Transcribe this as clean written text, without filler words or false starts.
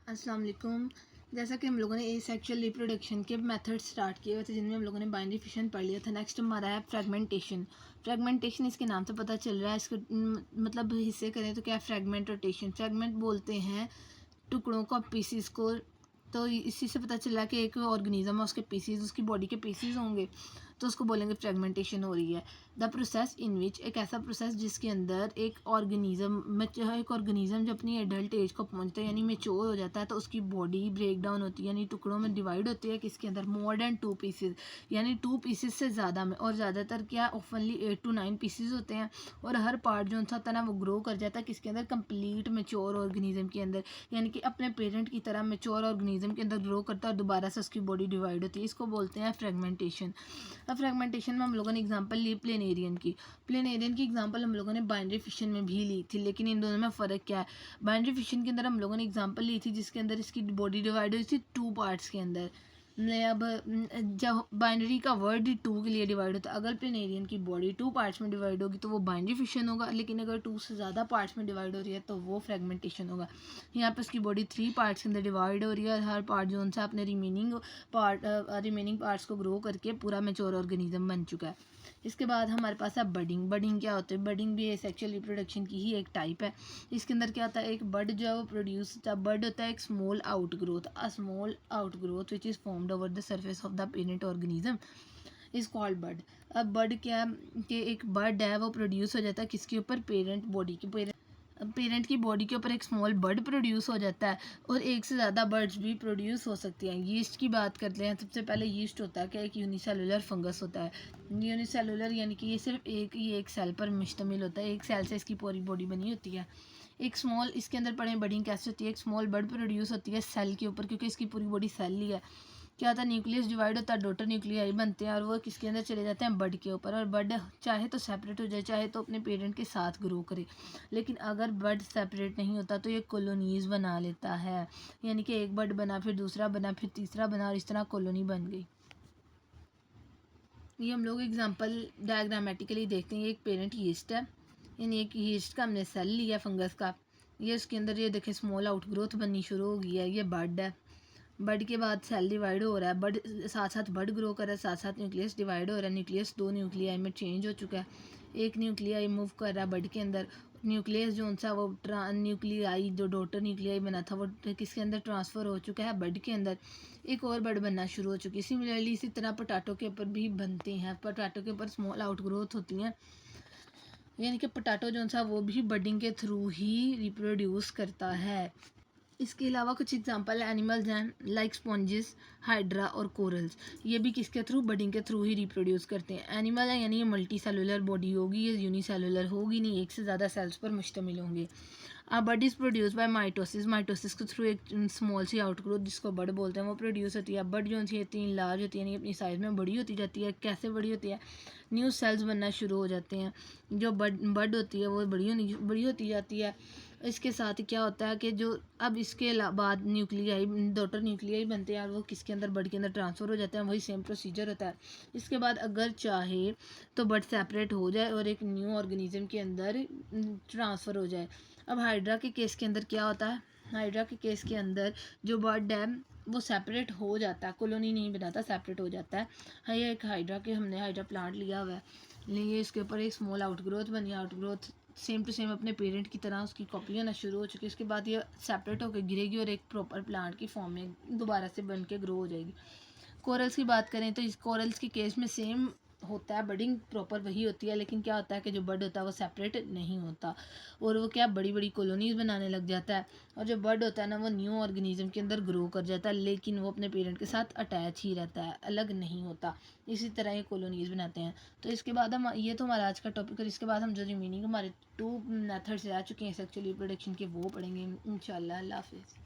अस्सलाम वालेकुम। जैसा कि हम लोगों ने सेक्सुअल रिप्रोडक्शन के मेथड स्टार्ट किए हुए थे जिनमें हम लोगों ने बाइनरी फिशन पढ़ लिया था। नेक्स्ट हमारा है फ्रेगमेंटेशन। फ्रेगमेंटेशन इसके नाम से पता चल रहा है, इसके मतलब हिस्से करें तो क्या है, फ्रेगमेंट रोटेशन। फ्रेगमेंट बोलते हैं टुकड़ों को, पीसीस को। तो इसी से पता चला कि एक ऑर्गेनिज्म है, उसके पीसीस, उसकी बॉडी के पीसीस होंगे तो उसको बोलेंगे फ्रेगमेंटेशन हो रही है। द प्रोसेस इन विच, एक ऐसा प्रोसेस जिसके अंदर एक ऑर्गेनिज्म जब अपनी एडल्ट एज को पहुंचता है यानी मेच्योर हो जाता है तो उसकी बॉडी ब्रेक डाउन होती है, यानी टुकड़ों में डिवाइड होती है। किसके अंदर? मोर देन 2 पीसेज, यानी 2 पीसेज से ज़्यादा में। और ज़्यादातर क्या, ओपनली 8 to 9 पीसेज होते हैं। और हर पार्ट जो होता है ना वो ग्रो कर जाता है किसके अंदर? कंप्लीट मेच्योर ऑर्गेनिज्म के अंदर, यानी कि अपने पेरेंट की तरह मेच्योर ऑर्गेनिज्म के अंदर ग्रो करता है और दोबारा से उसकी बॉडी डिवाइड होती है। इसको बोलते हैं फ्रेगमेंटेशन। अब फ्रेगमेंटेशन में हम लोगों ने एग्जांपल ली प्लेनेरियन की। प्लेनेरियन की एग्जांपल हम लोगों ने बाइनरी फिशन में भी ली थी, लेकिन इन दोनों में फ़र्क क्या है? बाइनरी फिशन के अंदर हम लोगों ने एग्जांपल ली थी जिसके अंदर इसकी बॉडी डिवाइड हुई थी 2 पार्ट्स के अंदर। अब जब बाइनरी का वर्ड 2 के लिए डिवाइड होता है, अगर प्लेनेरियन की बॉडी 2 पार्ट्स में डिवाइड होगी तो वो बाइनरी फिशन होगा, लेकिन अगर 2 से ज़्यादा पार्ट्स में डिवाइड हो रही है तो वो फ्रेगमेंटेशन होगा। यहाँ पे उसकी बॉडी 3 पार्ट्स के अंदर डिवाइड हो रही है और हर पार्ट जो उनसे अपने रिमेनिंग पार्ट्स को ग्रो करके पूरा मेच्योर ऑर्गेनिज्म बन चुका है। इसके बाद हमारे पास है बडिंग। बडिंग क्या होता है? बडिंग भी सेक्सुअल रिप्रोडक्शन की ही एक टाइप है। इसके अंदर क्या होता है, एक बड जो है वो प्रोड्यूस होता है। बड होता है एक small outgrowth, a small outgrowth which is formed over the surface of the parent organism is called bud. अब बड क्या कि एक बड है वो प्रोड्यूस हो जाता है किसके ऊपर? पेरेंट की बॉडी के ऊपर एक स्मॉल बर्ड प्रोड्यूस हो जाता है और एक से ज़्यादा बर्ड्स भी प्रोड्यूस हो सकती हैं। यीस्ट की बात करते हैं। सबसे पहले यीस्ट होता है कि एक यूनिसेलुलर फंगस होता है। यूनिसेलुलर यानी कि ये सिर्फ एक सेल पर मुश्तमिल होता है, एक सेल से इसकी पूरी बॉडी बनी होती है। एक स्मॉल, इसके अंदर पढ़ें बडिंग कैसे होती है, एक स्मॉल बर्ड प्रोड्यूस होती है सेल के ऊपर, क्योंकि इसकी पूरी बॉडी सेल ही है। क्या होता है, न्यूक्लियस डिवाइड होता है, डॉटर न्यूक्लियाई बनते हैं और वो किसके अंदर चले जाते हैं? बड के ऊपर। और बड चाहे तो सेपरेट हो जाए, चाहे तो अपने पेरेंट के साथ ग्रो करे। लेकिन अगर बड सेपरेट नहीं होता तो ये कॉलोनीज बना लेता है, यानी कि एक बड बना, फिर दूसरा बना, फिर तीसरा बना और इस तरह कॉलोनी बन गई। ये हम लोग एग्जांपल डायग्रामेटिकली देखते हैं। एक पेरेंट यीस्ट है, यानी एक यीस्ट का हमने सेल लिया फंगस का। ये उसके अंदर ये देखें स्मॉल आउटग्रोथ बननी शुरू हो गई है। ये बड है, बड के बाद सेल डिवाइड हो रहा है, बड साथ साथ बड ग्रो कर रहा है, साथ साथ न्यूक्लियस डिवाइड हो रहा है। न्यूक्लियस 2 न्यूक्लियाई में चेंज हो चुका है, एक न्यूक्लियाई मूव कर रहा है बड के अंदर। न्यूक्लियस जो सा वो न्यूक्लियाई जो डॉटर न्यूक्लियाई बना था वो किसके अंदर ट्रांसफ़र हो चुका है? बड के अंदर। एक और बड बनना शुरू हो चुकी है। सिमिलरली इसी तरह पोटैटो के ऊपर भी बनते हैं। पोटैटो के ऊपर स्मॉल आउटग्रोथ होती हैं, यानी कि पोटैटो जो सा वो भी बडिंग के थ्रू ही रिप्रोड्यूस करता है। इसके अलावा कुछ एग्जांपल एनिमल्स हैं लाइक स्पॉन्जेस, हाइड्रा और कोरल्स। ये भी किसके थ्रू? बडिंग के थ्रू ही रिप्रोड्यूस करते हैं। एनिमल है यानी ये मल्टी सेलुलर बॉडी होगी, ये यूनिसेलुलर होगी नहीं, एक से ज़्यादा सेल्स पर मुश्तमिल होंगे। Bud is produce by mitosis. Mitosis के थ्रू एक स्मॉल सी आउटग्रोथ जिसको बड बोलते हैं वो प्रोड्यूस होती है। बड जो होती है इतनी लार्ज होती है, यानी अपनी साइज़ में बड़ी होती जाती है। कैसे बड़ी होती है? न्यू सेल्स बनना शुरू हो जाते हैं। जो बड होती है वो बड़ी होती जाती है। इसके साथ क्या होता है कि जो अब इसके बाद न्यूक्लियाई, डॉटर न्यूक्लियाई बनते हैं और वो किसके अंदर? बड के अंदर ट्रांसफ़र हो जाते हैं। वही सेम प्रोसीजर होता है। इसके बाद अगर चाहे तो बड सेपरेट हो जाए और एक न्यू ऑर्गेनिज्म के अंदर ट्रांसफ़र हो जाए। अब हाइड्रा के केस के अंदर क्या होता है? हाइड्रा के केस के अंदर जो बड है वो सेपरेट हो जाता है, कॉलोनी नहीं बनाता, सेपरेट हो जाता है। हाँ, ये एक हमने हाइड्रा प्लांट लिया हुआ है, लिए इसके ऊपर एक स्मॉल आउटग्रोथ बनी। आउटग्रोथ सेम टू सेम अपने पेरेंट की तरह उसकी कॉपी होना शुरू हो चुकी है। इसके बाद ये सेपरेट होकर गिरेगी और एक प्रॉपर प्लांट की फॉर्म में दोबारा से बन के ग्रो हो जाएगी। कोरल्स की बात करें तो इस कोरल्स के केस में सेम होता है, बडिंग प्रॉपर वही होती है, लेकिन क्या होता है कि जो बड होता है वो सेपरेट नहीं होता और वो क्या बड़ी बड़ी कॉलोनीज बनाने लग जाता है। और जो बड होता है ना वो न्यू ऑर्गेनिज्म के अंदर ग्रो कर जाता है, लेकिन वो अपने पेरेंट के साथ अटैच ही रहता है, अलग नहीं होता। इसी तरह ये कॉलोनीज बनाते हैं। तो इसके बाद हम, ये तो हमारा आज का टॉपिक है। इसके बाद हम जो रिमेनिंग हमारे 2 मेथड्स रह चुके हैं सेक्सुअल रिप्रोडक्शन के वो पढ़ेंगे इंशाल्लाह। अल्लाह हाफिज़।